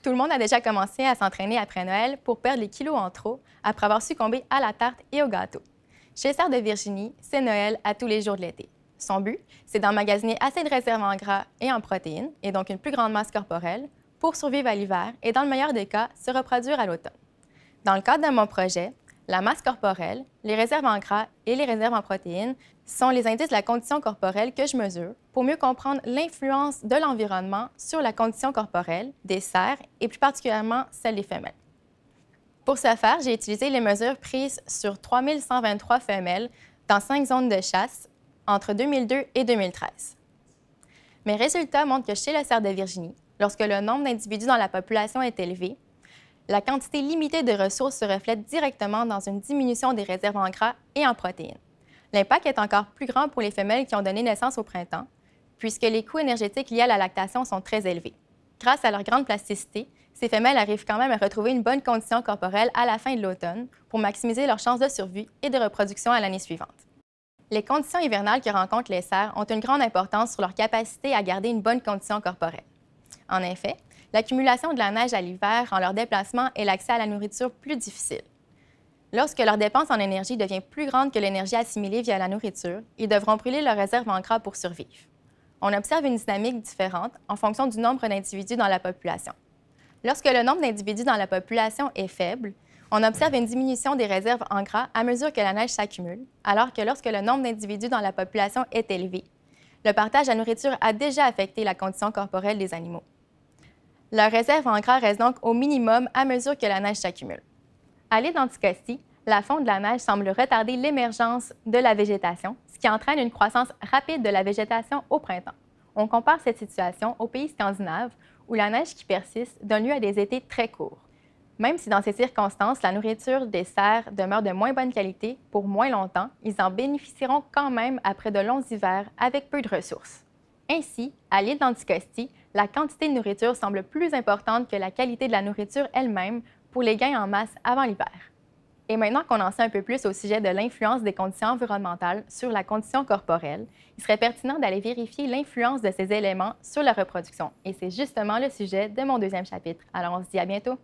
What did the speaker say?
Tout le monde a déjà commencé à s'entraîner après Noël pour perdre les kilos en trop après avoir succombé à la tarte et au gâteau. Chez Sœur de Virginie, c'est Noël à tous les jours de l'été. Son but, c'est d'emmagasiner assez de réserves en gras et en protéines, et donc une plus grande masse corporelle, pour survivre à l'hiver et, dans le meilleur des cas, se reproduire à l'automne. Dans le cadre de mon projet, la masse corporelle, les réserves en gras et les réserves en protéines sont les indices de la condition corporelle que je mesure pour mieux comprendre l'influence de l'environnement sur la condition corporelle des cerfs et plus particulièrement celle des femelles. Pour ce faire, j'ai utilisé les mesures prises sur 3123 femelles dans 5 zones de chasse entre 2002 et 2013. Mes résultats montrent que chez le cerf de Virginie, lorsque le nombre d'individus dans la population est élevé, la quantité limitée de ressources se reflète directement dans une diminution des réserves en gras et en protéines. L'impact est encore plus grand pour les femelles qui ont donné naissance au printemps, puisque les coûts énergétiques liés à la lactation sont très élevés. Grâce à leur grande plasticité, ces femelles arrivent quand même à retrouver une bonne condition corporelle à la fin de l'automne pour maximiser leurs chances de survie et de reproduction à l'année suivante. Les conditions hivernales que rencontrent les cerfs ont une grande importance sur leur capacité à garder une bonne condition corporelle. En effet, l'accumulation de la neige à l'hiver rend leur déplacement et l'accès à la nourriture plus difficiles. Lorsque leur dépense en énergie devient plus grande que l'énergie assimilée via la nourriture, ils devront brûler leurs réserves en gras pour survivre. On observe une dynamique différente en fonction du nombre d'individus dans la population. Lorsque le nombre d'individus dans la population est faible, on observe une diminution des réserves en gras à mesure que la neige s'accumule, alors que lorsque le nombre d'individus dans la population est élevé, le partage de la nourriture a déjà affecté la condition corporelle des animaux. Leurs réserves en gras restent donc au minimum à mesure que la neige s'accumule. À l'île d'Anticosti, la fonte de la neige semble retarder l'émergence de la végétation, ce qui entraîne une croissance rapide de la végétation au printemps. On compare cette situation aux pays scandinaves, où la neige qui persiste donne lieu à des étés très courts. Même si dans ces circonstances, la nourriture des cerfs demeure de moins bonne qualité pour moins longtemps, ils en bénéficieront quand même après de longs hivers avec peu de ressources. Ainsi, à l'île d'Anticosti, la quantité de nourriture semble plus importante que la qualité de la nourriture elle-même pour les gains en masse avant l'hiver. Et maintenant qu'on en sait un peu plus au sujet de l'influence des conditions environnementales sur la condition corporelle, il serait pertinent d'aller vérifier l'influence de ces éléments sur la reproduction. Et c'est justement le sujet de mon deuxième chapitre. Alors on se dit à bientôt!